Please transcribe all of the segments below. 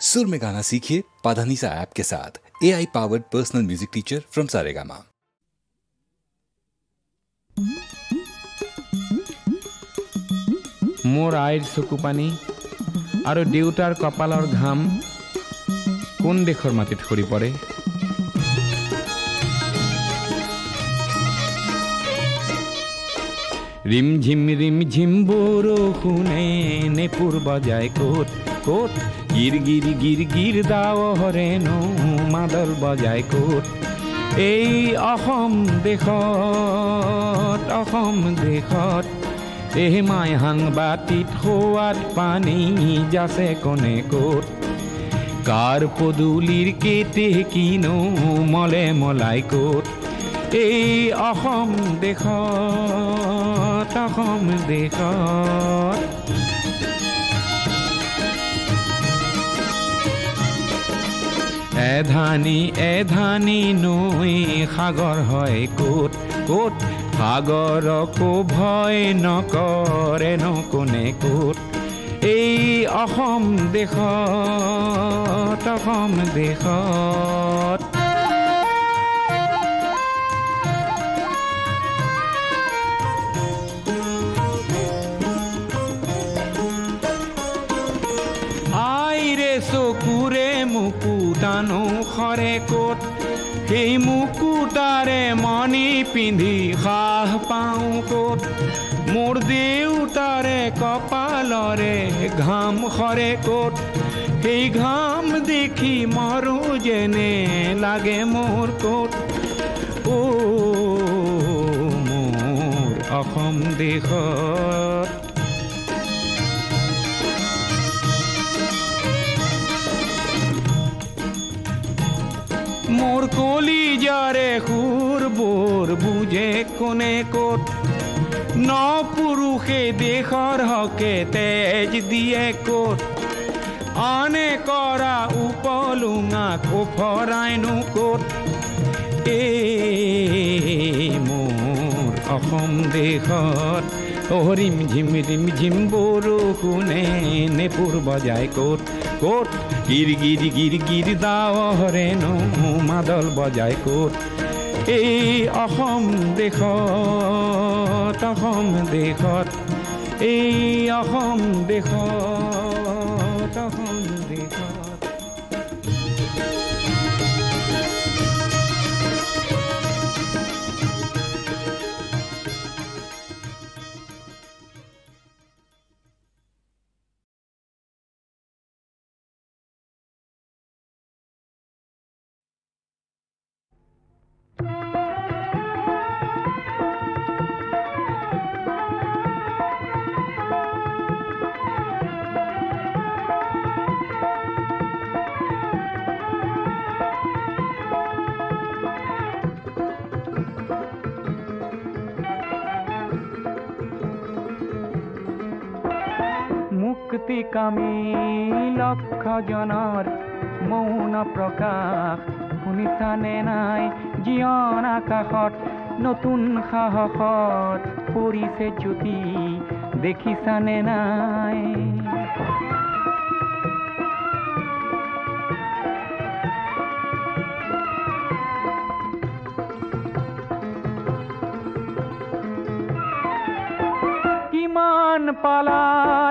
सुर में गाना सीखिए पाधानीसा ऐप के साथ। AI powered personal music teacher from Saregama. मोर आईर चकुपानी और देउतार कपाলৰ घाम কোন দেশৰ মাটিত সৰি পৰে। ৰিম ঝিম বৰষুণে নেপুৰ বজায় কোট কোট গিৰ গিৰ গিৰ গিৰ দাৱৰে নো মাদল বজায় কোট। এই অসম দেশত এই মাই সাংবাতিত সোৱাদ পানী যাছে কোনে কোট। কাৰ পদূলিৰ কেতে কিনো মলে মলাই কোট। এই অসম দেশত এধানি নৈ সাগৰ হয় কোট কোট। সাগৰকো ভয় নকৰে ন কোনে কোট। এই অসম দেশত আইৰে চকুৰে মুকুতানো খৰে কোট। সেই মুকুতাৰে মণি পিন্ধি সাহ পাওঁ কোট। মোৰ দেউতাৰে কপালৰে ঘাম খৰে কোট। সেই ঘাম দেখি মৰো যেনে লাগে মোৰ কোট। অ মোৰ অসম দেশত মোৰ কলিজাৰে সুৰবোৰ বুজে কোনে কোট। ন পুৰুষে দেশৰ হকে তেজ দিয়ে কোট। আনে কৰা উপলুঙাক ওফৰাইনো কোট। এই মোৰ অসম দেশত ৰিম ঝিম বৰষুণে নেপুৰ বজায় কোট কোট গিৰ গিৰ গিৰ গিৰ দাৱৰে নো মাদল বজায় কোট। এই অসম দেশত এই অসম দেশত মুক্তিকামী লক্ষজনৰ মৌন প্ৰকাশ শুনিছানে নাই। জীৱন আকাশত নতুন সাহসত পৰিছে জ্যোতি দেখিছানে নাই। কিমান পালা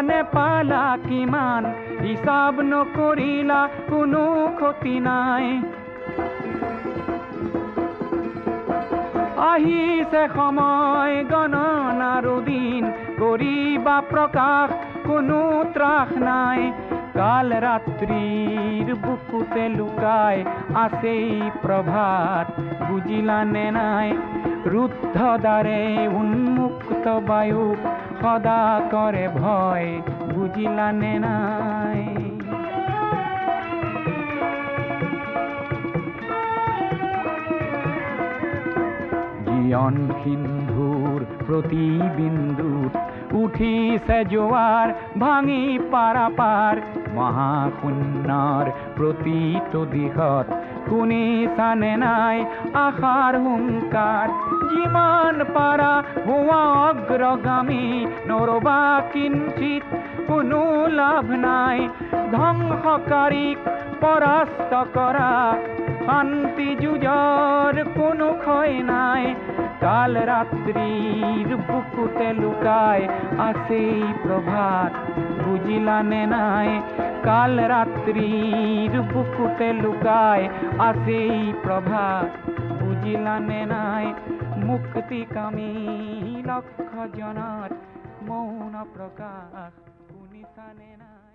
নেপালা কিমান হিচাপ নকৰিলা কোনো ক্ষতি নাই। আহিছে সময় গণনাৰ দিন কৰিবা প্ৰকাশ কোনো ত্ৰাস নাই। কাল ৰাত্ৰিৰ বুকুতে লুকাই আছেই প্ৰভাত বুজিলানে নাই। ৰুদ্ধ দ্বাৰে উন্মুক্ত বায়ুক সদা কৰে ভয় বুজিলানে নাই। জীৱন সিন্ধুৰ প্ৰতিবিন্দুত উঠিছে জোৱাৰ ভাঙি পাৰাপাৰ। মহাশূন্যৰ প্ৰতিটো দিশত কুনি সানে নাই আশাৰ হুংকাৰ যিমান পাৰা হোৱা অগ্ৰগামী নৰবা কিঞ্চিত কোনো লাভ নাই ধ্বংসকাৰীক পৰাস্ত কৰা শান্তি যুঁজৰ কোনো ক্ষয় নাই কাল ৰাত্ৰিৰ বুকুতে লুকাই আছেই প্ৰভাত বুজিলানে নাই কাল ৰাত্ৰিৰ বুকুতে লুকাই আছেই প্ৰভাত বুজিলানে নাই মুক্তিকামী লক্ষ জনৰ মৌন প্ৰকাশ শুনিছানে নাই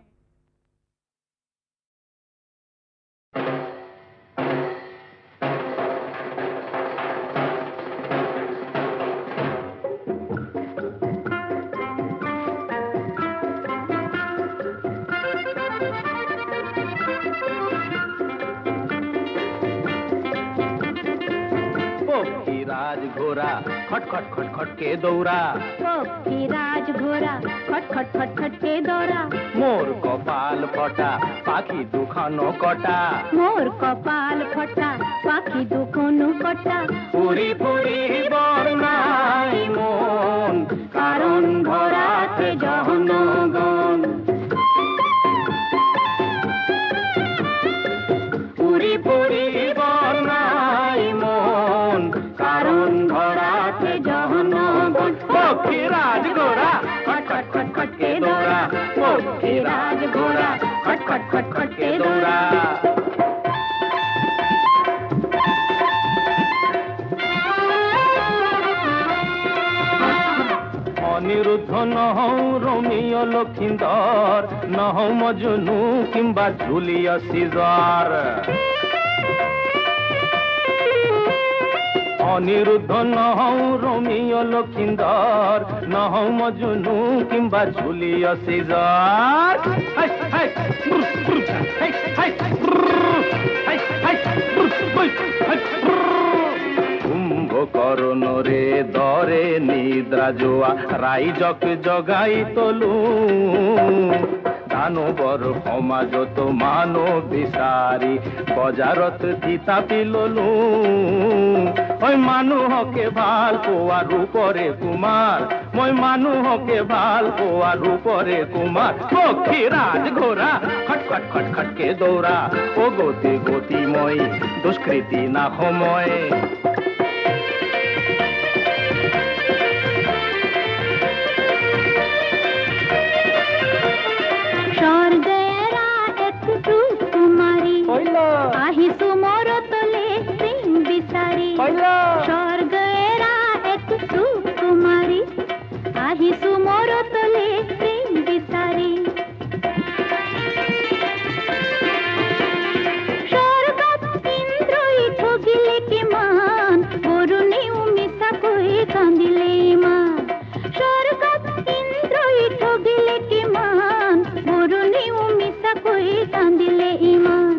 राज घोड़ा खट खट खट खट के दौड़ा की राज घोड़ा खट खट खट खट के दौड़ा मोर कपाल फटा पाखी दुखानो कटा मोर कपाल फटा पाखी दुखानो कटा पुरी पुरी बरनाई मन कारण भराते जहनगन पुरी पुरी बरनाई मन कारण भराते जहनगन पक्षी राज घोड़ा खट खट खट खट के दौड़ा पक्षी राज घोड़ा खट खट खट खट के दौड़ा অনিরুদ্ধ নহৌ রোমিও লক্ষিন্দর নহৌ মজনু কিংবা জুলিয়াস সিজার অনিরুদ্ধ নহৌ রোমিও লক্ষিন্দর নহৌ মজনু কিংবা জুলিয়াস সিজার কুম্ভকর্ণ রে দরে নিদ্রা জোয়া রাইজক জগাই তলু দানবর সমাজত মানব বিচাৰি বজাৰত থিতাপি ললো মই মানুহকে ভাল পোৱা ৰূপৰে কুমাৰ মই মানুহকে ভাল পোৱা ৰূপৰে কুমাৰ পক্ষী ৰাজ ঘোঁৰা খট খট খট খটকে দৌৰা ও গতি গতি মই দুষ্কৃতি না সময় আহিছো মোৰ তলে প্ৰেম বিচাৰি স্বৰ্গেৰা এক সুকুমাৰী আহিছো মোৰ তলে প্ৰেম বিচাৰি স্বৰ্গত ইন্দ্ৰই ঠগিলে কিমান বৰুণেও মিছাকৈ কান্দিলে ইমান স্বৰ্গত ইন্দ্ৰই ঠগিলে কিমান বৰুণেও মিছাকৈ কান্দিলে ইমান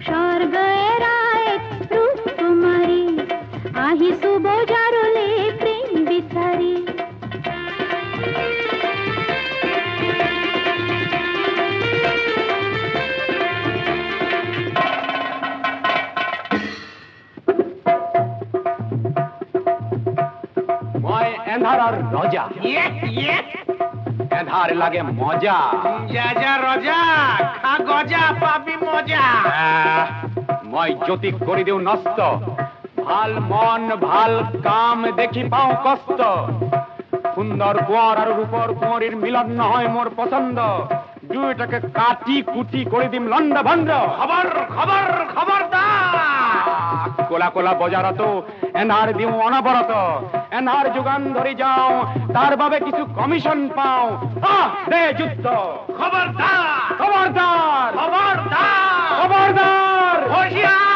স্বৰ্গেৰা এক ৰূপকুমাৰী আহিছো বজাৰলে প্ৰেম বিচাৰি মই এন্ধাৰৰ ৰজা এন্ধাৰ লাগে মজা যা যা ৰজা খা গজা পাবি মজা মই জ্যোতি কৰি দিওঁ নষ্ট ভাল মন ভাল কাম দেখি পাওঁ কষ্ট সুন্দৰ কোঁৱৰ আৰু ৰূপৰ কুঁৱৰীৰ মিলন নহয় মোৰ পচন্দ দুয়োটাকে কাটি কুটি কৰি দিম লণ্ড ভণ্ড খবৰ খবৰ খবৰদাৰ কোলা কোলা বজাৰতো এন্ধাৰ দিওঁ অনবৰত এন্ধাৰ যোগান ধৰি যাওঁ তাৰ বাবে কিছু কমিশন পাওঁ দে যুদ্ধ খবৰদাৰ খবৰদাৰ খবৰদাৰ খবৰদাৰ হুঁশিয়ার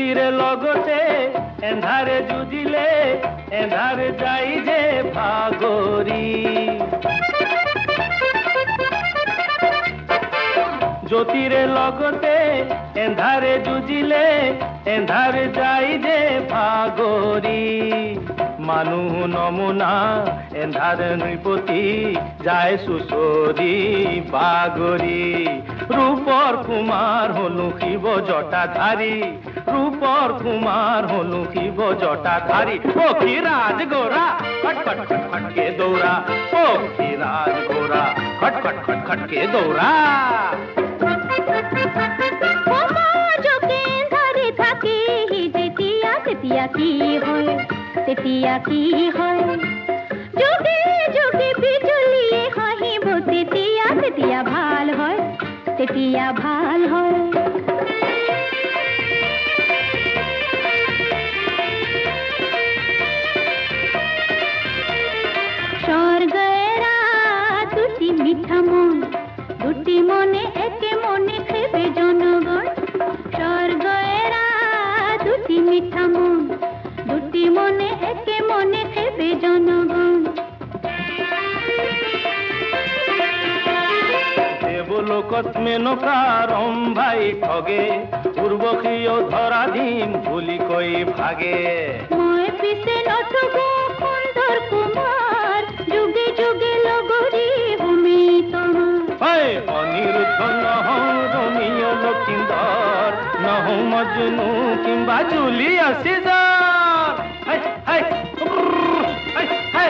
জ্যোতিরে লগতে এন্ধারে যুজিলে এন্ধারে যাই যে ভাগরি জ্যোতিরে লগতে এন্ধারে যুজিলে এন্ধারে যাই যে ভাগরি মানুহ নমুনা এন্ধার নৃপতি যায় সুসরি বাগরি রূপর কুমার হনু শিব জটাধারী রূপর কুমার হনু শিব জটাধারী পক্ষী রাজ গোরা খট খট খট খটকে দৌড়া পক্ষী রাজ গোরা খট খট খট খটকে দৌড়া তেতিয়া কি হয় যোগে যোগে বিজলিয়ে হাহিব তেতিয়া তেতিয়া ভাল হয় তেতিয়া ভাল হয় স্বর্গেরা দুটি মিঠা মন দুটি মনে একে মনে খেবে জনগণ স্বর্গেরা দুটি মিঠা মন দুটি মনে একে মনে খেবে জনগণ দেবলোকত মেনকা রম্ভাই ঠগে পূর্বকীয় ধরাধীন ভুলি কই ভাগে মই পিছে নথবো সুন্দর কুমার যুগে যুগে লগরি ভূমি তোমার অনিরুদ্ধ নহং রমিয় লক্ষিন্দর নহং মজনু কিংবা জুলিয়াস সিজার হাই হাই হাই হাই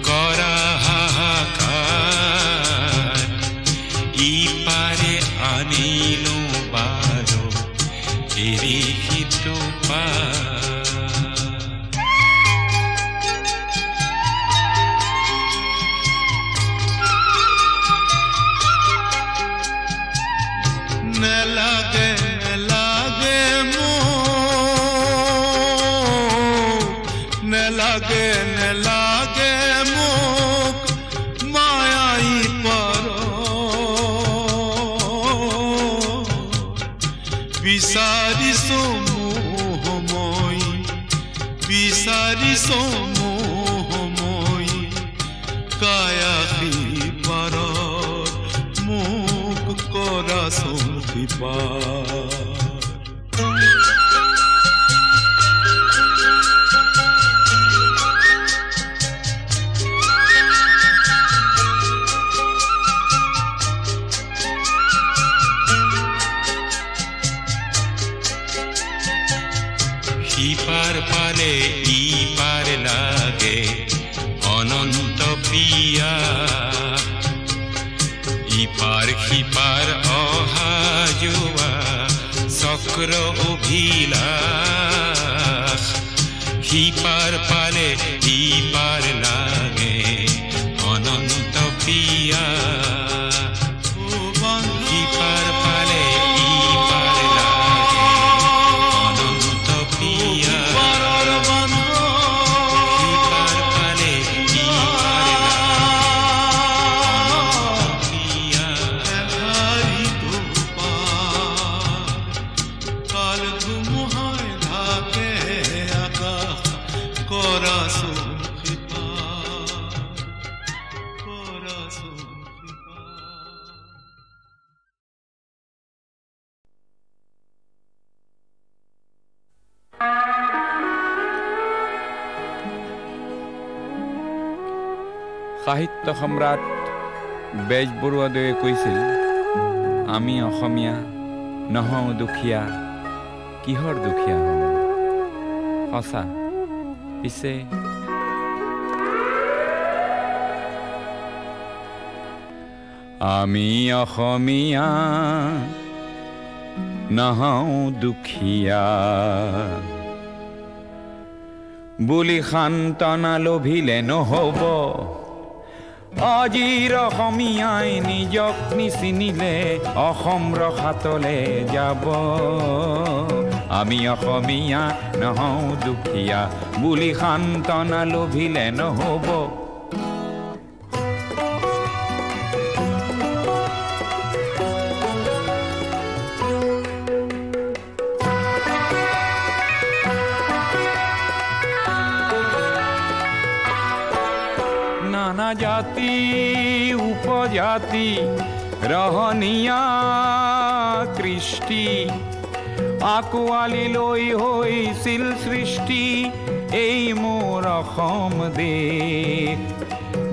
করা লাগে নেলাগে মোক মায়াই পাৰ বিচাৰিছো মোহময় বিচাৰিছো মোহময় কায়াসী পাৰ মোক কৰাচোন কৃপা ইপাৰ পালে ইপাৰ লাগে অনন্ত প্ৰিয়া ইপাৰ সিপাৰ অহা যোৱা চক্র অভিলাষ সিপার পালে ইপার লাগে অনন্ত প্রিয়া সিপার পালে ইপার লাগে অনন্ত প্রিয়া সিপার পালে ইপার কাল ধুমুহায় ঢাকে আকাশ কৰাচোন কৃপা কৰাচোন কৃপা সাহিত্য সম্ৰাট বেজবৰুৱাদেৱে কৈছিল আমি অসমীয়া নহওঁ দুখীয়া কিহৰ দুখীয়া হওঁ সঁচা পিছে আমি অসমীয়া নহওঁ দুখীয়া বুলি সান্তনা লভিলে নহ'ব আজিৰ অসমীয়াই নিজক নিচিনিলে অসম ৰসাতলে যাব আমি অসমীয়া নহওঁ দুখীয়া বুলি সান্তনা লভিলে নহ'ব নানা জাতি উপজাতি ৰহনীয়া কৃষ্টি আঁকোৱালি লৈ হৈছিল সৃষ্টি এই মোৰ অসম দেশ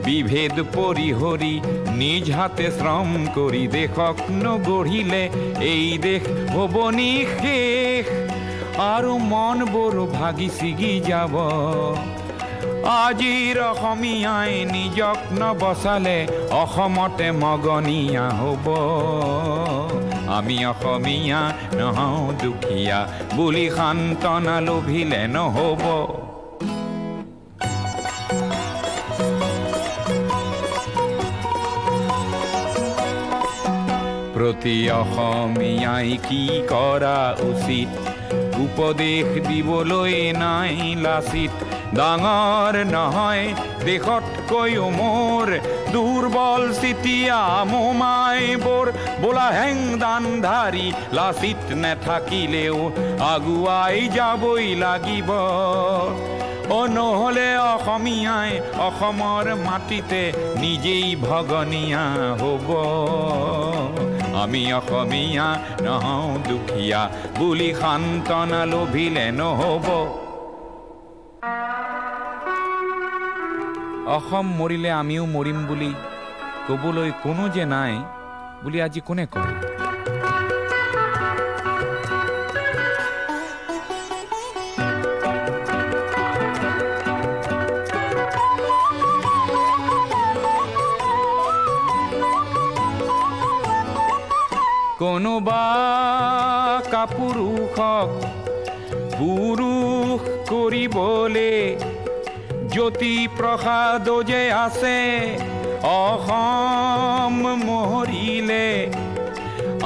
বিভেদ পৰিহৰি নিজ হাতে শ্ৰম কৰি দেশক নগঢ়িলে এই দেশ হ'ব নিশেষ আৰু মনবোৰ ভাগি ছিগি যাব আজিৰ অসমীয়াই নিজক নবচালে অসমতে মগনীয়া হ'ব আমি অসমীয়া নহওঁ দুখীয়া বুলি সান্তনা লভিলে নহ'ব প্ৰতি অসমীয়াই কি কৰা উচিত উপদেশ দিবলৈ নাই লাচিত ডাঙৰ নহয় দেশতকৈও মোৰ দুৰ্বল চিতিয়া মোমাইবোৰ বোলা হেংদান ধাৰি লাচিত নেথাকিলেও আগুৱাই যাবই লাগিব নহ'লে অসমীয়াই অসমৰ মাটিতে নিজেই ভগনীয়া হ'ব আমি অসমীয়া নহওঁ দুখীয়া বুলি সান্তনা লভিলে নহ'ব অসম মৰিলে আমিও মৰিম বুলি ক'বলৈ কোনো যে নাই বুলি আজি কোনে কয় কোনোবা কাপুৰুষক পুৰুষ কৰিবলে জ্যোতি প্ৰসাদ যে আছে অসম মৰিলে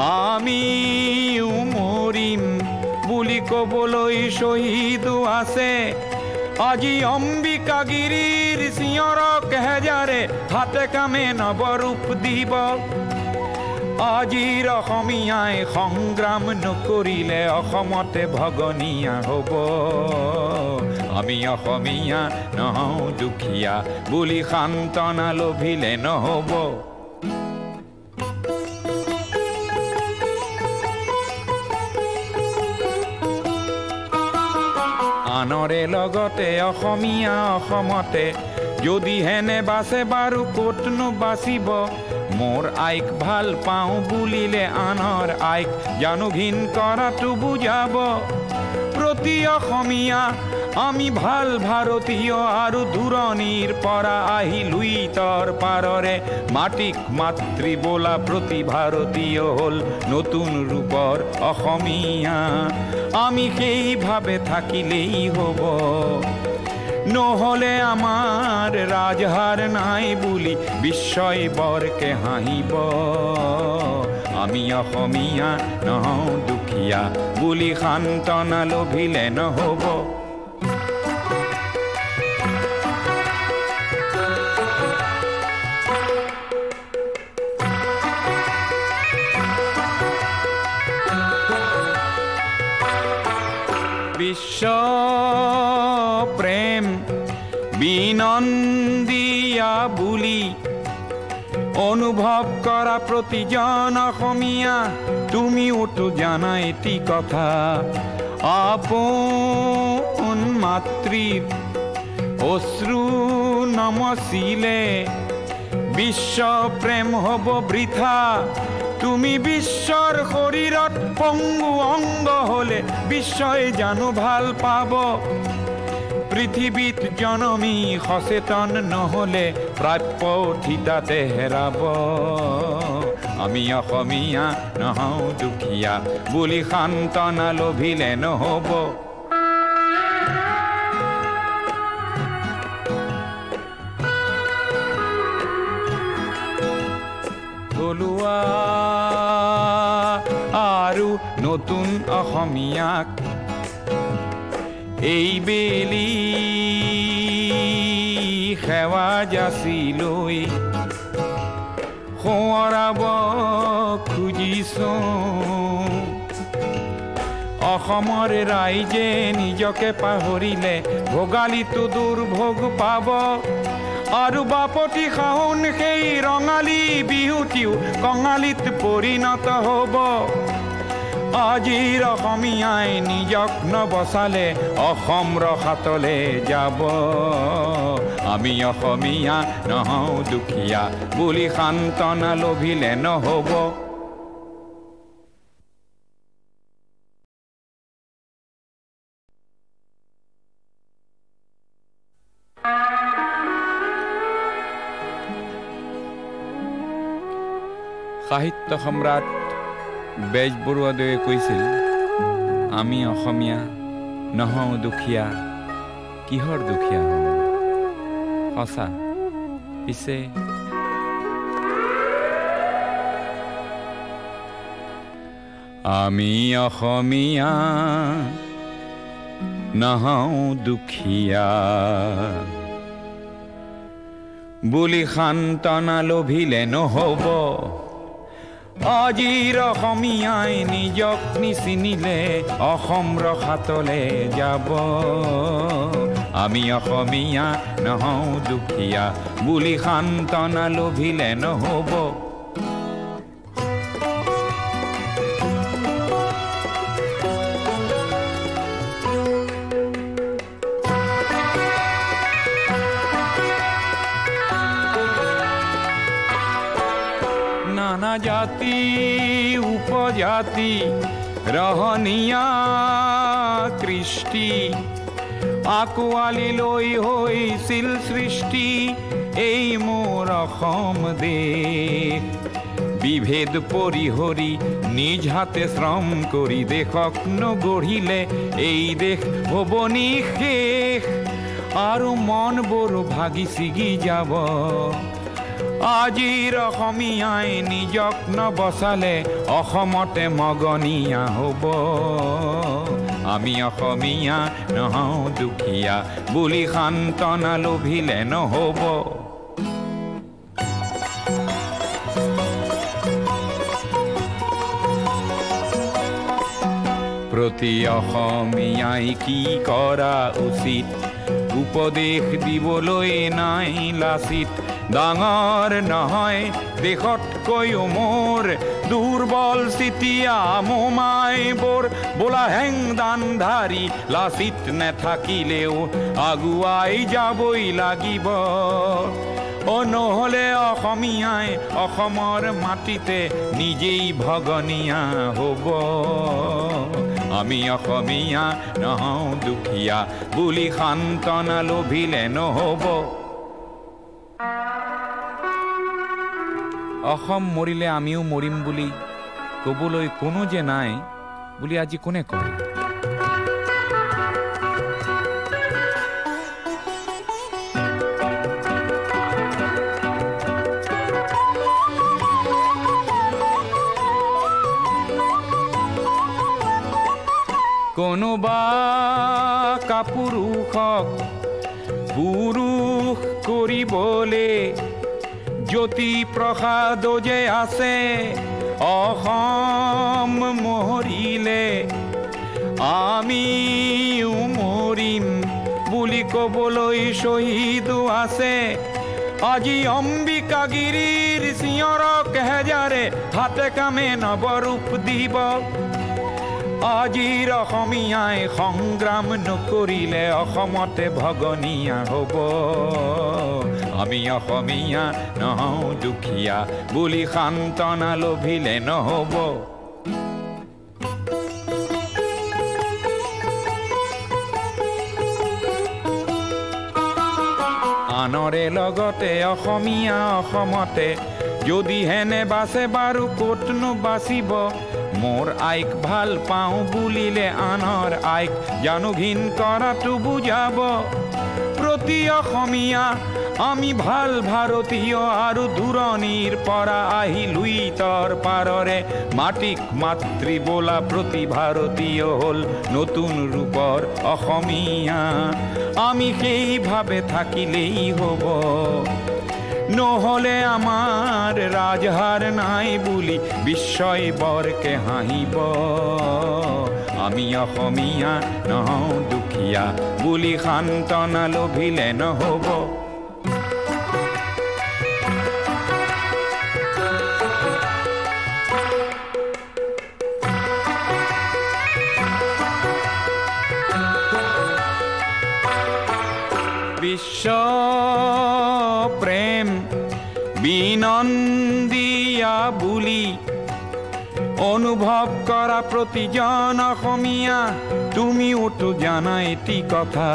আমিও মৰিম বুলি ক'বলৈ শ্বহীদো আছে আজি অম্বিকাগিৰিৰ চিঞৰক হেজাৰে হাতে কামে নৱৰূপ দিব আজিৰ অসমীয়াই সংগ্ৰাম নকৰিলে অসমতে ভগনীয়া হ'ব আমি অসমীয়া নহওঁ দুখীয়া বুলি সান্তনা লভিলে নহ'ব আনৰে লগতে অসমীয়া অসমতে যদি হেনে বাছে বাৰু ক'তনো বাচিব মোৰ আইক ভাল পাওঁ বুলিলে আনৰ আইক জানো ঘিন কৰাটো বুজাব প্ৰতি অসমীয়া আমি ভাল ভাৰতীয় আৰু দূৰণিৰ পৰা আহিলুই তৰ পাৰৰে মাটিক মাতৃ বোলা প্ৰতি ভাৰতীয় হ'ল নতুন ৰূপৰ অসমীয়া আমি সেইভাৱে থাকিলেই হ'ব নহলে আমাৰ ৰাজহাৰ নাই বুলি বিশ্বই বৰকে হাঁহিব আমি অসমীয়া নহওঁ দুখীয়া বুলি সান্তনা লভিলে নহ'ব বিশ্ব প্ৰেম বিনন্দিয়া বুলি অনুভৱ কৰা প্ৰতিজন অসমীয়া তুমিওতো জানা এটি কথা আপোন মাতৃৰ অশ্ৰু নমচিলে বিশ্ব প্ৰেম হ'ব বৃথা তুমি বিশ্বৰ শৰীৰত পংগু অংগ হলে বিশ্বই জানো ভাল পাব পৃথিৱীত জনমী সচেতন নহলে প্ৰাপ্য ঠিতাতে হেৰাব আমি অসমীয়া নহওঁ দুখীয়া বুলি সান্তনা লভিলে নহ'ব থলুৱা আৰু নতুন অসমীয়াক এই বেলি সেৱা যাচি লৈ সোঁৱৰাব খুজিছোঁ অসমৰ ৰাইজে নিজকে পাহৰিলে ভোগালীটো দুৰ্ভোগ পাব আৰু বাপতি শাওন সেই ৰঙালী বিহুটিও কঙালীত পৰিণত হ'ব আজিৰ অসমীয়াই নিজক নবচালে অসম ৰসাতলে যাব আমি অসমীয়া নহওঁ দুখীয়া বুলি সান্তনা লভিলে নহ'ব সাহিত্য সম্ৰাট বেজবৰুৱাদেৱে কৈছিল আমি অসমীয়া নহওঁ দুখীয়া কিহৰ দুখীয়া হওঁ সঁচা পিছে আমি অসমীয়া নহওঁ দুখীয়া বুলি সান্তনা লভিলে নহ'ব আজিৰ অসমীয়াই নিজক নিচিনিলে অসম ৰসাতলে যাব আমি অসমীয়া নহওঁ দুখীয়া বুলি সান্তনা লভিলে নহ'ব নানা জাতি উপজাতি ৰহনীয়া কৃষ্টি আকোৱালি লৈ হৈছিল সৃষ্টি এই মোৰ অসম দেশ বিভেদ পৰিহৰি নিজ হাতে শ্ৰম কৰি দেশক নগঢ়িলে এই দেশ হ'ব নিশেষ আৰু মনবোৰ ভাগি ছিগি যাব আজিৰ অসমীয়াই নিজক নবচালে অসমতে মগনীয়া হ'ব আমি অসমীয়া নহওঁ দুখীয়া বুলি সান্তনা লভিলে নহ'ব প্ৰতি অসমীয়াই কি কৰা উচিত উপদেশ দিবলৈ নাই লাচিত ডাঙৰ নহয় দেশতকৈও মোৰ দুৰ্বল চিতিয়া মোমাইবোৰ বোলা হেংদানধাৰী লাচিত নেথাকিলেও আগুৱাই যাবই লাগিব নহ'লে অসমীয়াই অসমৰ মাটিতে নিজেই ভগনীয়া হ'ব আমি অসমীয়া নহওঁ দুখীয়া বুলি সান্তনা লভিলে নহ'ব অসম মৰিলে আমিও মৰিম বুলি ক'বলৈ কোনো যে নাই বুলি আজি কোনে কয় কোনোবা কাপুৰুষক পুৰুষ কৰিবলে জ্যোতি প্ৰসাদ যে আছে অসম মৰিলে আমিও মৰিম বুলি ক'বলৈ শ্বহীদো আছে আজি অম্বিকাগিৰিৰ চিঞৰক হেজাৰে হাতে কামে নৱৰূপ দিব আজিৰ অসমীয়াই সংগ্ৰাম নকৰিলে অসমতে ভগনীয়া হ'ব আমি অসমীয়া নহওঁ দুখীয়া বুলি সান্তনা লভিলে নহ'ব আনৰে লগতে অসমীয়া অসমতে যদি হেনে বাছে বাৰু ক'তনো বাচিব মোৰ আইক ভাল পাওঁ বুলিলে আনৰ আইক জানো ঘিন কৰাটো বুজাব প্ৰতি অসমীয়া আমি ভাল ভাৰতীয় আৰু দূৰণিৰ পৰা আহি লুইতৰ পাৰৰে মাটিক মাতৃ বোলা প্ৰতি ভাৰতীয় হ'ল নতুন ৰূপৰ অসমীয়া আমি সেইভাৱে থাকিলেই হ'ব নহ'লে আমাৰ ৰাজহাৰ নাই বুলি বিশ্বই বৰকে হাঁহিব আমি অসমীয়া নহওঁ দুখীয়া বুলি সান্তনা লভিলে নহ'ব বিশ্ব প্ৰেম বিনন্দিয়া বুলি অনুভৱ কৰা প্ৰতিজন অসমীয়া তুমিওতো জানা এটি কথা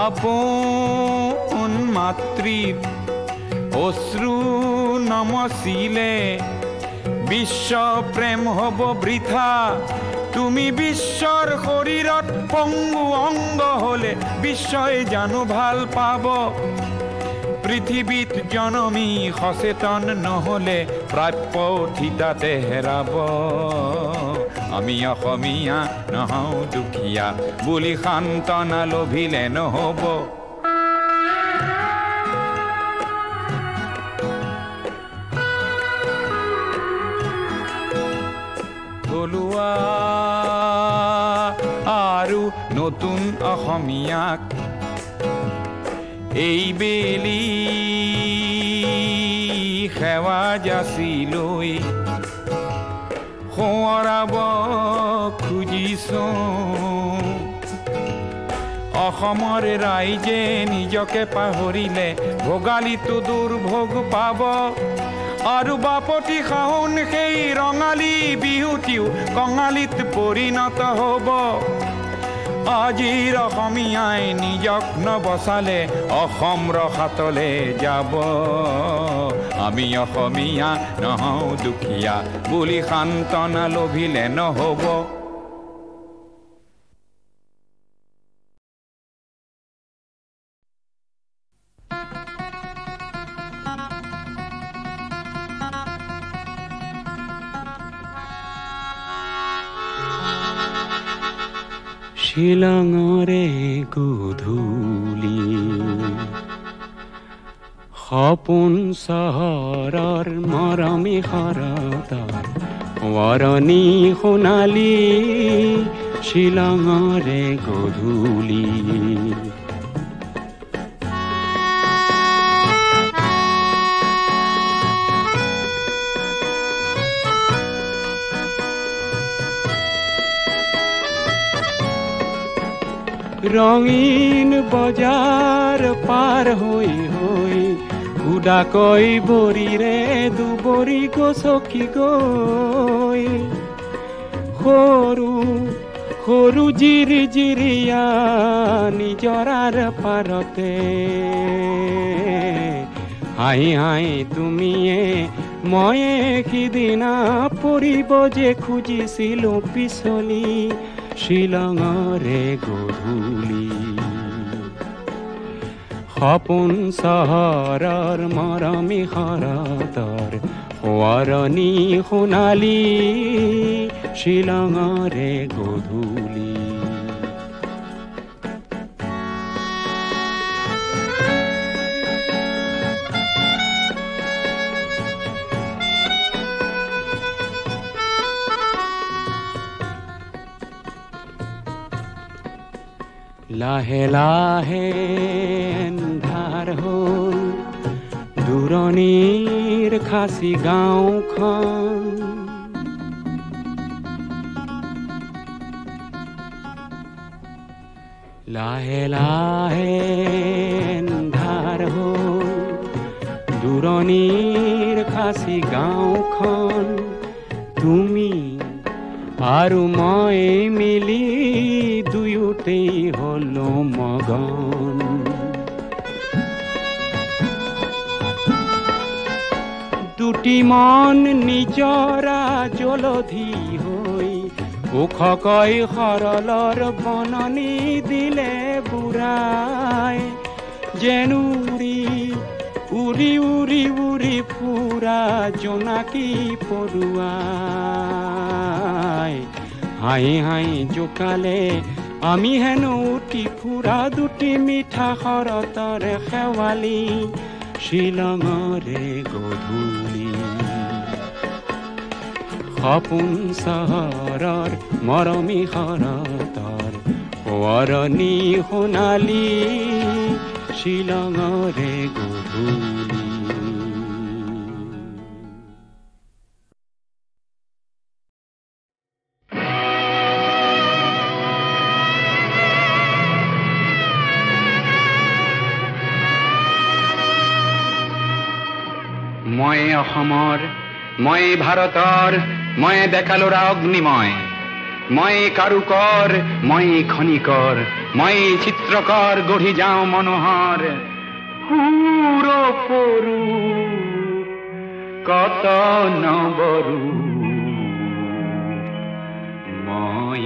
আপোন মাতৃৰ অশ্ৰু নমচিলে বিশ্ব প্ৰেম হ'ব বৃথা তুমি বিশ্বৰ শৰীৰত পংগু অংগ হলে বিশ্বই জানো ভাল পাব পৃথিৱীত জনমী সচেতন নহলে প্ৰাপ্য ঠিতাতে হেৰাব আমি অসমীয়া নহওঁ দুখীয়া বুলি সান্তনা লভিলে নহ'ব থলুৱা আৰু নতুন অসমীয়াক এইবেলি সেৱা যাচিলৈ সোঁৱৰাব খুজিছোঁ অসমৰ ৰাইজে নিজকে পাহৰিলে ভোগালীটো দুৰ্ভোগ পাব আৰু বাপতি শাওন সেই ৰঙালী বিহুটিও কঙালীত পৰিণত হ'ব আজিৰ অসমীয়াই নিজক নবচালে অসম ৰসাতলে যাব আমি অসমীয়া নহওঁ দুখীয়া বুলি সান্তনা লভিলে নহ'ব শিলঙৰে গধূলি সপোন চহৰৰ মৰমী শৰতৰ ৱৰণী সোণালী শিলঙৰে গধূলি ৰঙীন বজাৰ পাৰ হৈ হৈ উদাকৈ বৰিৰে দুবৰি গছকি গৈ সৰু সৰু জিৰিজিৰিয়া নিজৰাৰ পাৰতে হাঁহি হাঁহি তুমিয়ে ময়ে সিদিনা পৰিব যে খুজিছিলো পিছলি শিলঙৰে গধূলি সপোন চহৰৰ মৰমী শৰতৰ সোঁৱৰণী সোণালী শিলঙৰে গধূলি লাহে লাহে এন্ধাৰ হ'ল দূৰণিৰ খাচী গাঁওখন লাহে লাহে এন্ধাৰ হ'ল দূৰণিৰ খাচী গাঁওখন তুমি আৰু মই মিলি দুয়োতেই হলো মগন দুটি মন নিজৰা জলধি হৈ ওখকৈ সৰলৰ বননি দিলে বুঢ়াই যেন উৰি উৰি উৰি উৰি ফুৰা জোনাকী পৰুৱাই হাঁহি হাঁহি জোকালে আমি হেনো উঠি ফুৰা দুটি মিঠা শৰতৰে শেৱালি শিলঙৰে গধূলি সপোন চহৰৰ মৰমী শৰতৰ সোঁৱৰণী সোণালী শিলঙৰে গধূলি মই অসমৰ মই ভাৰতৰ মই ডেকালৰা অগ্নিময় মই কাৰুকৰ মই খনিকৰ মই চিত্ৰকৰ গঢ়ি যাওঁ মনোহৰ সুৰ পৰু কত নবৰু মই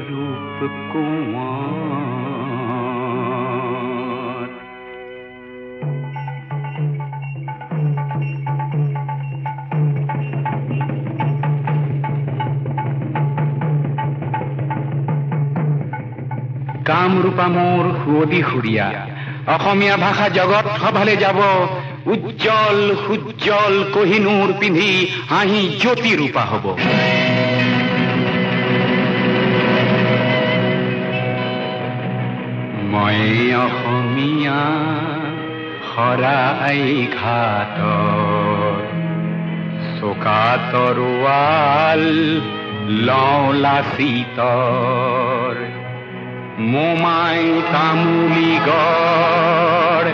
ৰূপ কোঁৱৰ কামৰূপা মোৰ সুৱদি সুৰীয়া অসমীয়া ভাষা জগত সভালে যাব উজ্জ্বল সুজ্জ্বল কহিনুৰ পিন্ধি হাঁহি জ্যোতি ৰূপা হ'ব মই অসমীয়া শৰাই ঘাটৰ চোকা তৰোৱাল লওঁ লাচিতৰ মোমাই তামুলী গড়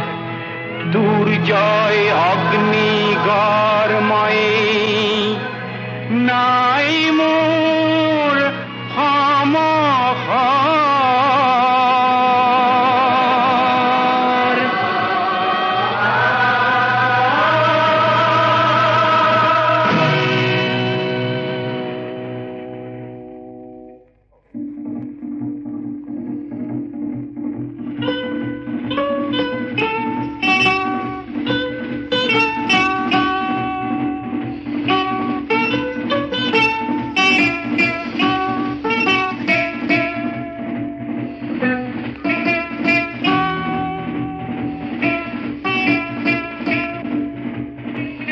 দুৰ্জয় অগ্নিগড় মই নাই মোৰ সমহৰ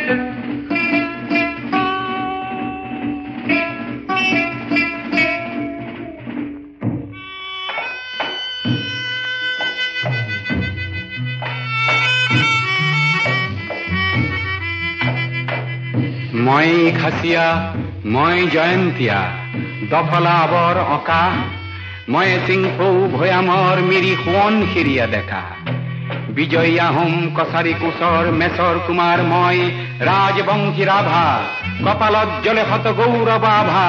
মই খাচিয়া মই জয়ন্তিয়া দফলা আবৰ অঁকা মই চিংফৌ ভৈয়ামৰ মিৰি সোৱন সিৰিয়া দেখা বিজয়ী আহোম কছাৰী কোচৰ মেচৰ কুমাৰ মই ৰাজবংশী ৰাভা কপালত জ্বলে শত গৌৰৱ আভা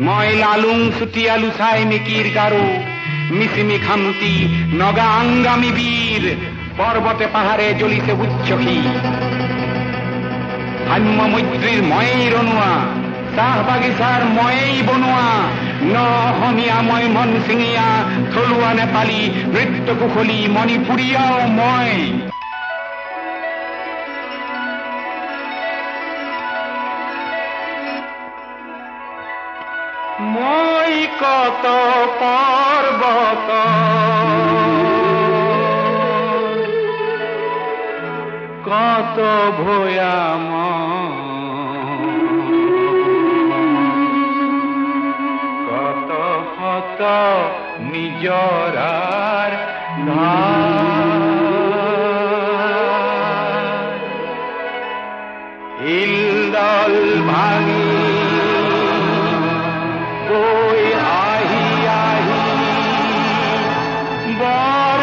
মই লালুং চুতীয়া লুচাই মিকিৰ গাৰো মিচিমি খামতি নগা আংগামী বীৰ পৰ্বতে পাহাৰে জ্বলিছে উচ্চসী সাম্য মৈত্ৰীৰ ময়েই ৰনোৱা চাহ বাগিচাৰ ময়েই বনোৱা ন অসমীয়া মই মন চিঙীয়া থলুৱা নেপালী নৃত্য কুশলী মণিপুৰীয়াও মই কত পৰ্বত কত ভৈয়াম কত শত নিজৰাৰ শিলডল ভাঙি গৈ আহি আহি বৰ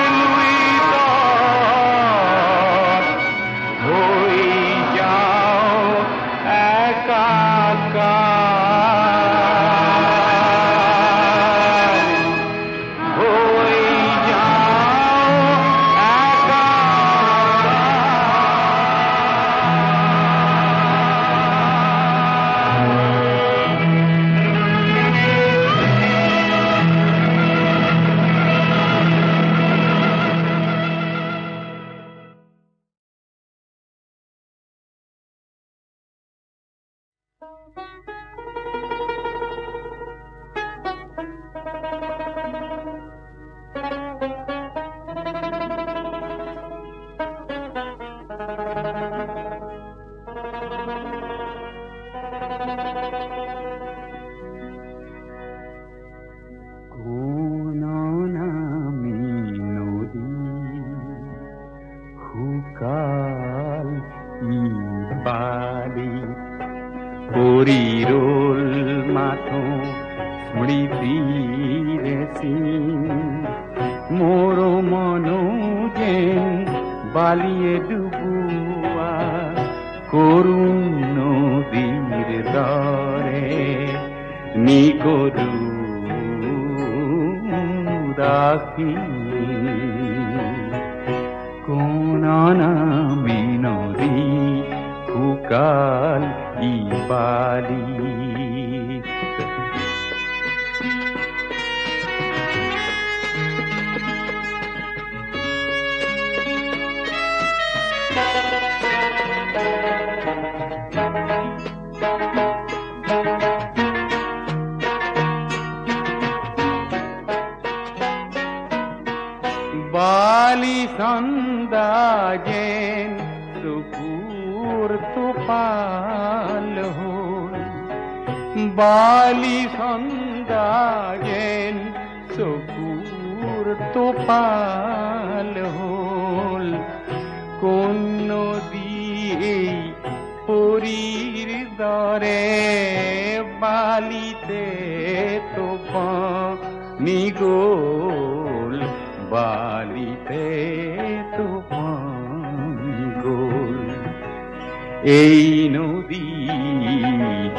এই নদী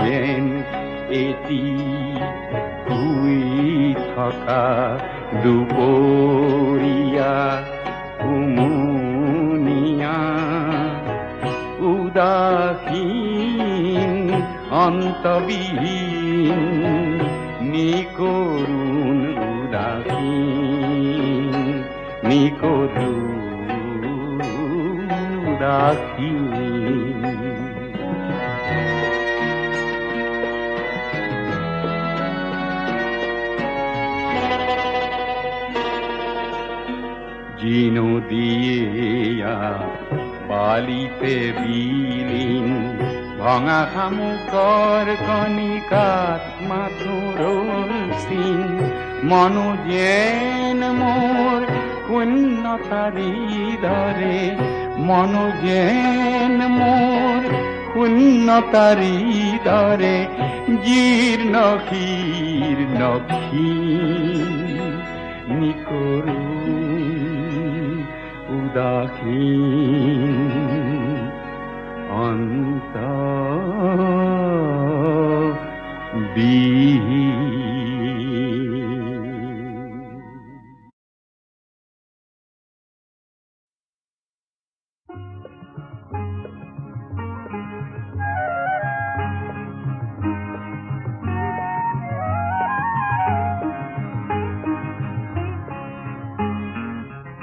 যেন এটি শুই থকা দুপৰীয়া উমনিয়া উদাসীন অন্তবিহীন নিকৰুণ উদাসীন নিকৰুণ উদাসীন নদীয়া বালিতে বিলীন ভঙা শামুকৰ কণিকাত মাথোৰ চিন মনো যেন মোৰ শূন্যতাৰী দৰে মনো যেন মোৰ শূন্যতাৰী দৰে জীৰ্ণ শীৰ্ণ নিকৰুণ উদাসীন অন্ত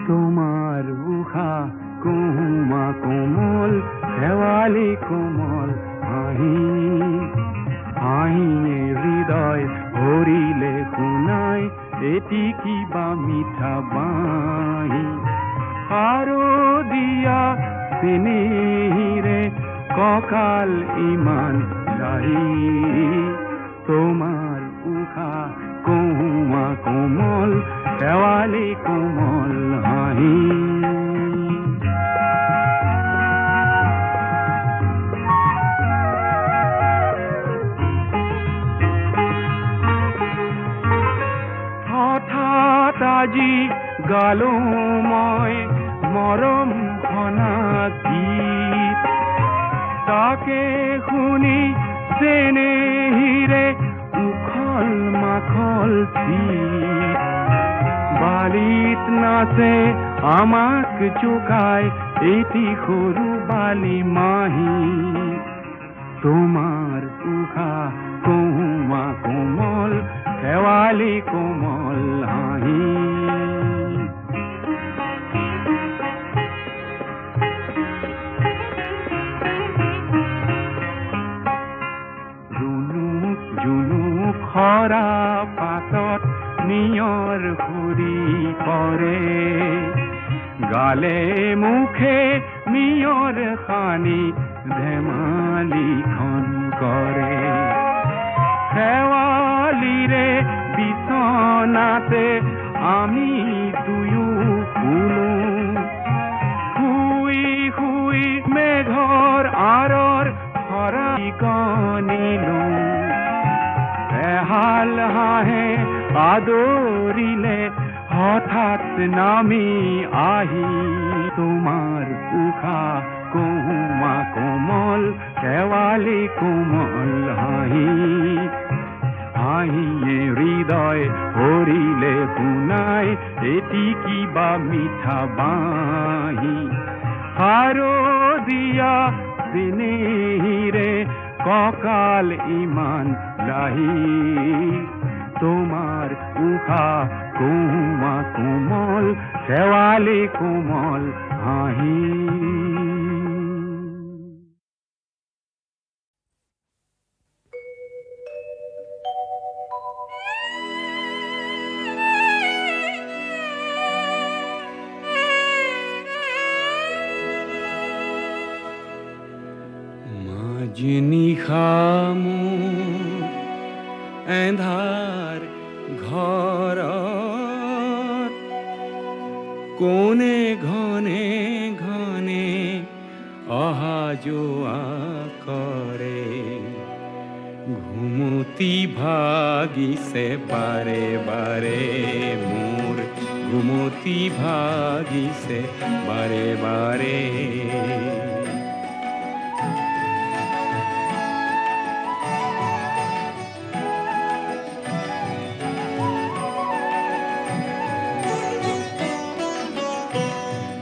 তোমাৰ উষা কুমা কোমল শেৱালি কোমল হাঁহি হাঁহিয়ে হৃদয় ভৰিলে শুনাই এটি কিবা মিঠা বাঁহী শাৰদীয়া চেনেহিৰে কঁকাল ইমান লাহি তোমাৰ উষা কুমা কোমল শেৱালি কোমল হাঁহি আজি গালো মই মৰম খনা গীত তাকে শুনি চেনেহিৰে উখল মাখল চিত বালিত নাচে আমাক জোকাই এটি সৰু বালি মাহী তোমাৰ উষা কুমা কোমল শেৱালি কোমল হাঁহি খৰা পাতত নিয়ৰ সুৰি পৰে গালে মুখে নিয়ৰ সানি ধেমালিখন কৰে শেৱালিৰে বিচনাতে আমি দুয়ো শুলো শুই শুই মেঘৰ আঁৰৰ খৰা গণিলো হাল হাঁহে আদৰিলে হঠাৎ নামি আহি তোমাৰ উষা কুমা কোমল শেৱালি কোমল হাঁহি হাঁহিয়ে হৃদয় ভৰিলে শুনাই এটি কিবা মিঠা বাঁহী শাৰদীয়া চেনেহিৰে কঁকাল ইমান লাহি তোমাৰ উষা কুমা কোমল শেৱালি কোমল হাঁহি নিশা মোৰ এন্ধাৰ ঘৰত কোনে ঘনে ঘনে অহা যোৱা কৰে ঘুমতি ভাগিছে বাৰে বাৰে মোৰ ঘুমতি ভাগিছে বাৰে বাৰে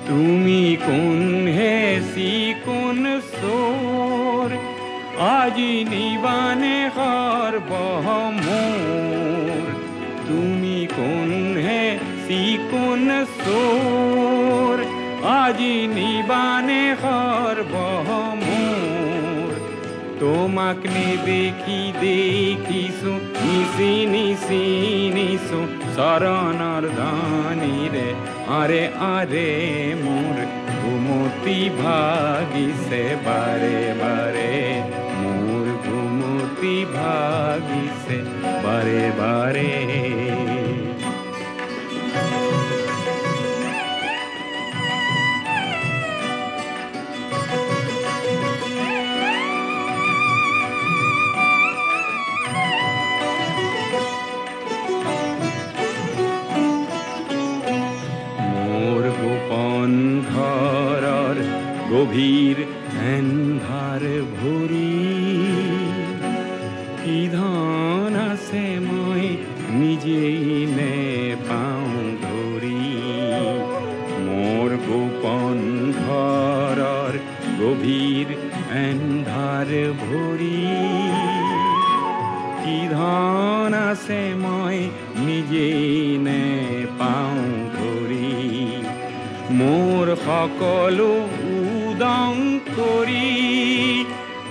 তুমি কোন হেসি কোন সোর আজি নিবানে হার বহমোর তুমি কোন হেসি কোন সোর আজি নিবানে হার বহমোর তোমাক নেদেখি দেখিছো নিশি নিশি নিশো শৰণৰ ধানীৰে আৰে আৰে মোৰ ঘুমতি ভাগিছে বাৰে বাৰে ভাগিছে বাৰে বাৰে গভীৰ এন্ধাৰ ভৰি কি ধন আছে মই নিজেই নে পাওঁ ধৰি মোৰ গোপন ঘৰৰ গভীৰ এন্ধাৰ ভৰি কি ধন আছে মই নিজেই নে পাওঁ ধৰি মোৰ সকলো উদং কৰি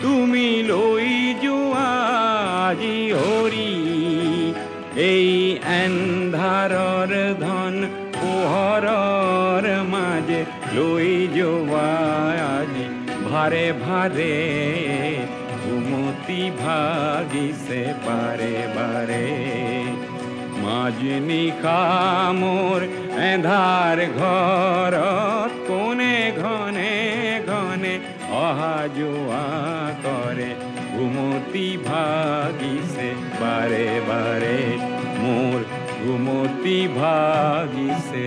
তুমি লৈ যোৱা আজি হৰি এই এন্ধাৰৰ ধন পোহৰৰ মাজে লৈ যোৱা আজি ভাৰে ভাৰে ঘুমতি ভাগিছে বাৰে বাৰে মাজনিশা মোৰ এন্ধাৰ ঘৰত কোনে ঘনে ঘনে অহা যোৱা কৰে ঘুমতি ভাগিছে বাৰে বাৰে মোৰ ঘুমতি ভাগিছে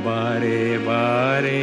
বাৰে বাৰে